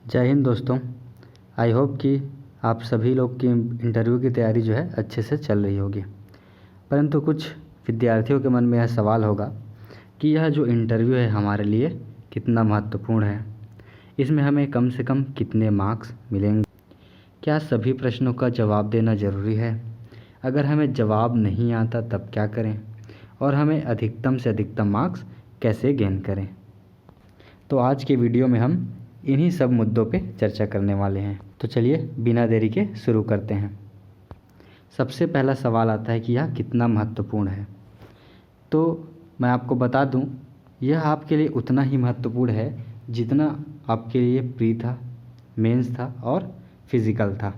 जय हिंद दोस्तों। I hope कि आप सभी लोग की इंटरव्यू की तैयारी जो है अच्छे से चल रही होगी। परंतु कुछ विद्यार्थियों के मन में यह सवाल होगा कि यह जो इंटरव्यू है हमारे लिए कितना महत्वपूर्ण है, इसमें हमें कम से कम कितने मार्क्स मिलेंगे, क्या सभी प्रश्नों का जवाब देना ज़रूरी है, अगर हमें जवाब नहीं आता तब क्या करें, और हमें अधिकतम से अधिकतम मार्क्स कैसे गेन करें। तो आज के वीडियो में हम इन्हीं सब मुद्दों पे चर्चा करने वाले हैं। तो चलिए बिना देरी के शुरू करते हैं। सबसे पहला सवाल आता है कि यह कितना महत्वपूर्ण है। तो मैं आपको बता दूं, यह आपके लिए उतना ही महत्वपूर्ण है जितना आपके लिए प्री था, मेंस था और फिज़िकल था।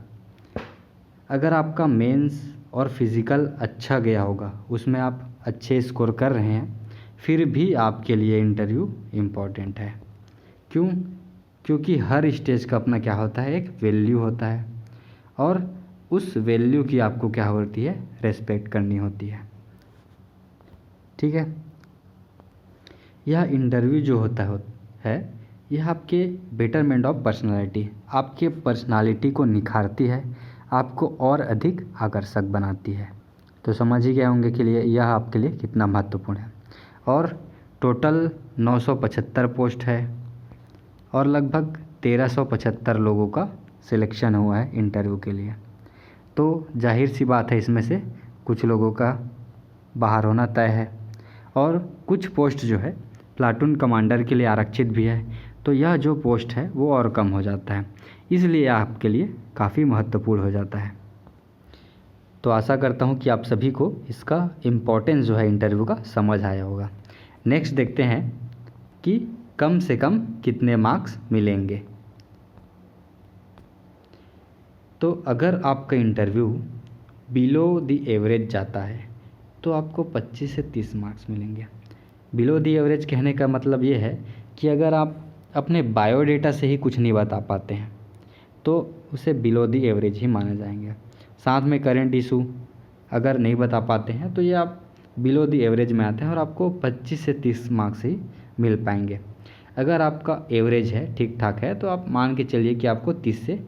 अगर आपका मेंस और फिज़िकल अच्छा गया होगा, उसमें आप अच्छे स्कोर कर रहे हैं, फिर भी आपके लिए इंटरव्यू इम्पॉर्टेंट है। क्यों? क्योंकि हर स्टेज का अपना क्या होता है, एक वैल्यू होता है, और उस वैल्यू की आपको क्या होती है, रेस्पेक्ट करनी होती है। ठीक है। यह इंटरव्यू जो होता है यह आपके बेटरमेंट ऑफ पर्सनालिटी, आपके पर्सनालिटी को निखारती है, आपको और अधिक आकर्षक बनाती है। तो समझ ही गए होंगे कि लिए यह आपके लिए कितना महत्वपूर्ण है। और टोटल 975 पोस्ट है और लगभग 1375 लोगों का सिलेक्शन हुआ है इंटरव्यू के लिए। तो जाहिर सी बात है, इसमें से कुछ लोगों का बाहर होना तय है, और कुछ पोस्ट जो है प्लाटून कमांडर के लिए आरक्षित भी है। तो यह जो पोस्ट है वो और कम हो जाता है, इसलिए आपके लिए काफ़ी महत्वपूर्ण हो जाता है। तो आशा करता हूँ कि आप सभी को इसका इम्पोर्टेंस जो है इंटरव्यू का समझ आया होगा। नेक्स्ट देखते हैं कि कम से कम कितने मार्क्स मिलेंगे। तो अगर आपका इंटरव्यू बिलो द एवरेज जाता है तो आपको 25 से 30 मार्क्स मिलेंगे। बिलो द एवरेज कहने का मतलब ये है कि अगर आप अपने बायोडेटा से ही कुछ नहीं बता पाते हैं तो उसे बिलो द एवरेज ही माना जाएंगे। साथ में करेंट इशू अगर नहीं बता पाते हैं तो ये आप बिलो द एवरेज में आते हैं और आपको 25 से 30 मार्क्स ही मिल पाएंगे। अगर आपका एवरेज है, ठीक ठाक है, तो आप मान के चलिए कि आपको 30 से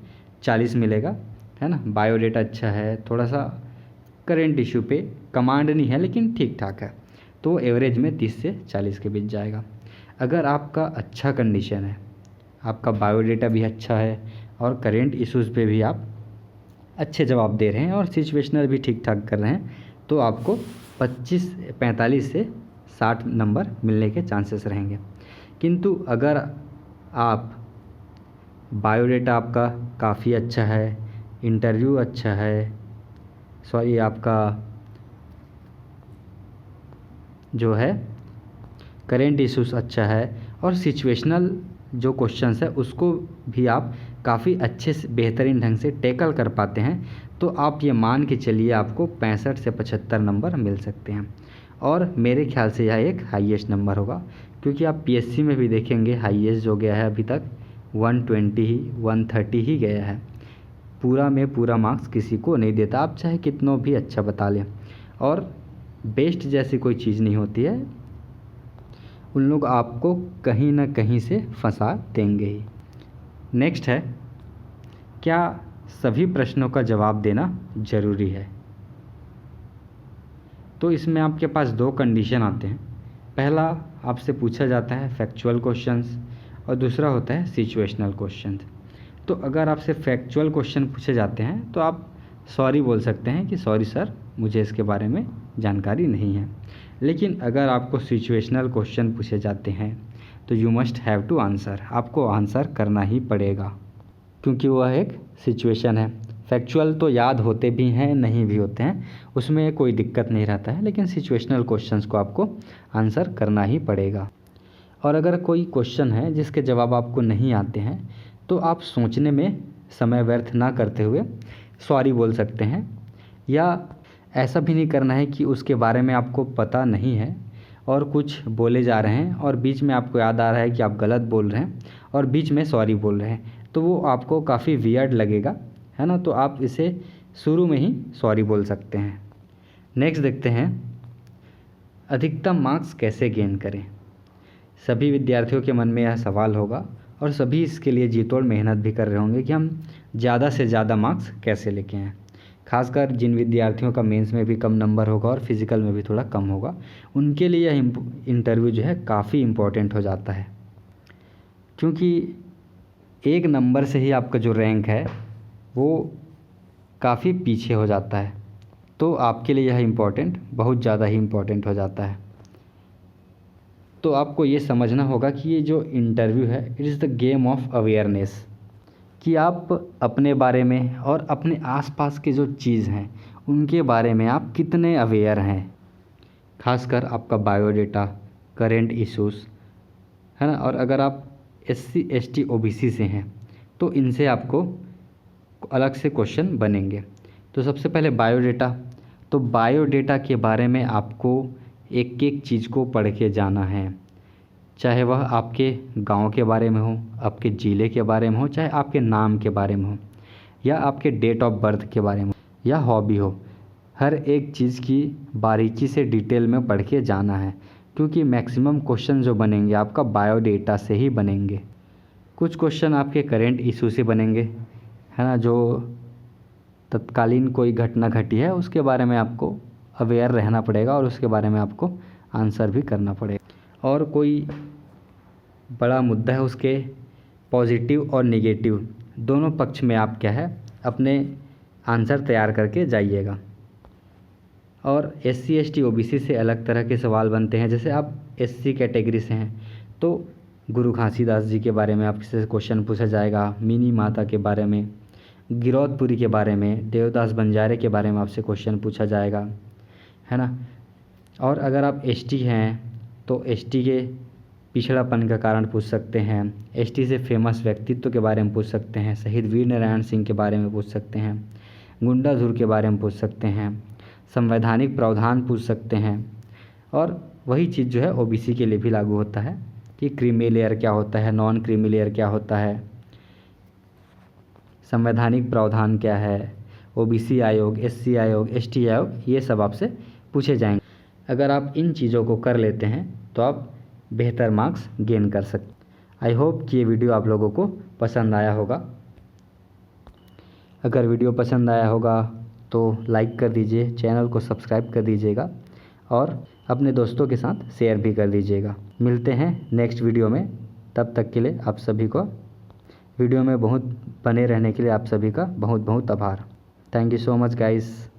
40 मिलेगा, है ना। बायोडेटा अच्छा है, थोड़ा सा करेंट इशू पे कमांड नहीं है लेकिन ठीक ठाक है, तो एवरेज में 30 से 40 के बीच जाएगा। अगर आपका अच्छा कंडीशन है, आपका बायोडेटा भी अच्छा है और करेंट इश्यूज़ पे भी आप अच्छे जवाब दे रहे हैं और सिचुएशनल भी ठीक ठाक कर रहे हैं, तो आपको 45 से 60 नंबर मिलने के चांसेस रहेंगे। किंतु अगर आप बायोडेटा आपका काफ़ी अच्छा है, इंटरव्यू अच्छा है, आपका जो है करेंट इश्यूज अच्छा है और सिचुएशनल जो क्वेश्चंस है उसको भी आप काफ़ी अच्छे से बेहतरीन ढंग से टैकल कर पाते हैं, तो आप ये मान के चलिए आपको 65 से 75 नंबर मिल सकते हैं। और मेरे ख्याल से यह एक हाईएस्ट नंबर होगा, क्योंकि आप पीएससी में भी देखेंगे हाईएस्ट जो गया है अभी तक 120 ही 130 ही गया है। पूरा में पूरा मार्क्स किसी को नहीं देता, आप चाहे कितनों भी अच्छा बता लें, और बेस्ट जैसी कोई चीज़ नहीं होती है, उन लोग आपको कहीं ना कहीं से फंसा देंगे ही। नेक्स्ट है, क्या सभी प्रश्नों का जवाब देना ज़रूरी है। तो इसमें आपके पास दो कंडीशन आते हैं। पहला आपसे पूछा जाता है फैक्चुअल क्वेश्चंस और दूसरा होता है सिचुएशनल क्वेश्चंस। तो अगर आपसे फैक्चुअल क्वेश्चन पूछे जाते हैं तो आप सॉरी बोल सकते हैं कि सॉरी सर, मुझे इसके बारे में जानकारी नहीं है। लेकिन अगर आपको सिचुएशनल क्वेश्चन पूछे जाते हैं तो you must have to answer, आपको आंसर करना ही पड़ेगा, क्योंकि वह एक सिचुएशन है। फैक्चुअल तो याद होते भी हैं, नहीं भी होते हैं, उसमें कोई दिक्कत नहीं रहता है, लेकिन सिचुएशनल क्वेश्चंस को आपको आंसर करना ही पड़ेगा। और अगर कोई क्वेश्चन है जिसके जवाब आपको नहीं आते हैं तो आप सोचने में समय व्यर्थ ना करते हुए सॉरी बोल सकते हैं, या ऐसा भी नहीं करना है कि उसके बारे में आपको पता नहीं है और कुछ बोले जा रहे हैं और बीच में आपको याद आ रहा है कि आप गलत बोल रहे हैं और बीच में सॉरी बोल रहे हैं, तो वो आपको काफ़ी वियर्ड लगेगा, है ना। तो आप इसे शुरू में ही सॉरी बोल सकते हैं। नेक्स्ट देखते हैं, अधिकतम मार्क्स कैसे गेन करें। सभी विद्यार्थियों के मन में यह सवाल होगा और सभी इसके लिए जी तोड़ मेहनत भी कर रहे होंगे कि हम ज़्यादा से ज़्यादा मार्क्स कैसे लेके आएँ। खासकर जिन विद्यार्थियों का मेंस में भी कम नंबर होगा और फिज़िकल में भी थोड़ा कम होगा, उनके लिए यह इंटरव्यू जो है काफ़ी इम्पोर्टेंट हो जाता है, क्योंकि एक नंबर से ही आपका जो रैंक है वो काफ़ी पीछे हो जाता है। तो आपके लिए यह बहुत ज़्यादा ही इम्पोर्टेंट हो जाता है। तो आपको ये समझना होगा कि ये जो इंटरव्यू है, it is the game of awareness, कि आप अपने बारे में और अपने आसपास के जो चीज़ हैं उनके बारे में आप कितने अवेयर हैं। खासकर आपका बायोडेटा, करेंट इश्यूज़, है ना। और अगर आप SC ST OBC से हैं तो इनसे आपको अलग से क्वेश्चन बनेंगे। तो सबसे पहले बायोडेटा। तो बायोडेटा के बारे में आपको एक एक चीज़ को पढ़ के जाना है, चाहे वह आपके गांव के बारे में हो, आपके ज़िले के बारे में हो, चाहे आपके नाम के बारे में हो, या आपके डेट ऑफ बर्थ के बारे में, या हॉबी हो। हर एक चीज़ की बारीकी से डिटेल में पढ़ के जाना है, क्योंकि मैक्सिमम क्वेश्चन जो बनेंगे आपका बायोडेटा से ही बनेंगे। कुछ क्वेश्चन आपके करेंट इशू से बनेंगे, है ना। जो तत्कालीन कोई घटना घटी है उसके बारे में आपको अवेयर रहना पड़ेगा और उसके बारे में आपको आंसर भी करना पड़ेगा। और कोई बड़ा मुद्दा है, उसके पॉजिटिव और नेगेटिव दोनों पक्ष में आप क्या है अपने आंसर तैयार करके जाइएगा। और SC ST OBC से अलग तरह के सवाल बनते हैं। जैसे आप SC कैटेगरी से हैं तो गुरु घासीदास जी के बारे में आपसे क्वेश्चन पूछा जाएगा, मिनी माता के बारे में, गिरौदपुरी के बारे में, देवदास बंजारे के बारे में आपसे क्वेश्चन पूछा जाएगा, है ना। और अगर आप ST हैं तो ST के पिछड़ापन का कारण पूछ सकते हैं, ST से फेमस व्यक्तित्व के बारे में पूछ सकते हैं, शहीद वीर नारायण सिंह के बारे में पूछ सकते हैं, गुंडाधुर के बारे में पूछ सकते हैं, संवैधानिक प्रावधान पूछ सकते हैं। और वही चीज़ जो है OBC के लिए भी लागू होता है कि क्रीमी लेयर क्या होता है, नॉन क्रीमी लेयर क्या होता है, संवैधानिक प्रावधान क्या है, OBC आयोग, SC आयोग, ST आयोग, ये सब आपसे पूछे जाएंगे। अगर आप इन चीज़ों को कर लेते हैं तो आप बेहतर मार्क्स गेन कर सकते। आई होप कि ये वीडियो आप लोगों को पसंद आया होगा। अगर वीडियो पसंद आया होगा तो लाइक कर दीजिए, चैनल को सब्सक्राइब कर दीजिएगा और अपने दोस्तों के साथ शेयर भी कर दीजिएगा। मिलते हैं नेक्स्ट वीडियो में, तब तक के लिए आप सभी को वीडियो में बहुत बने रहने के लिए आप सभी का बहुत बहुत आभार। Thank you so much guys.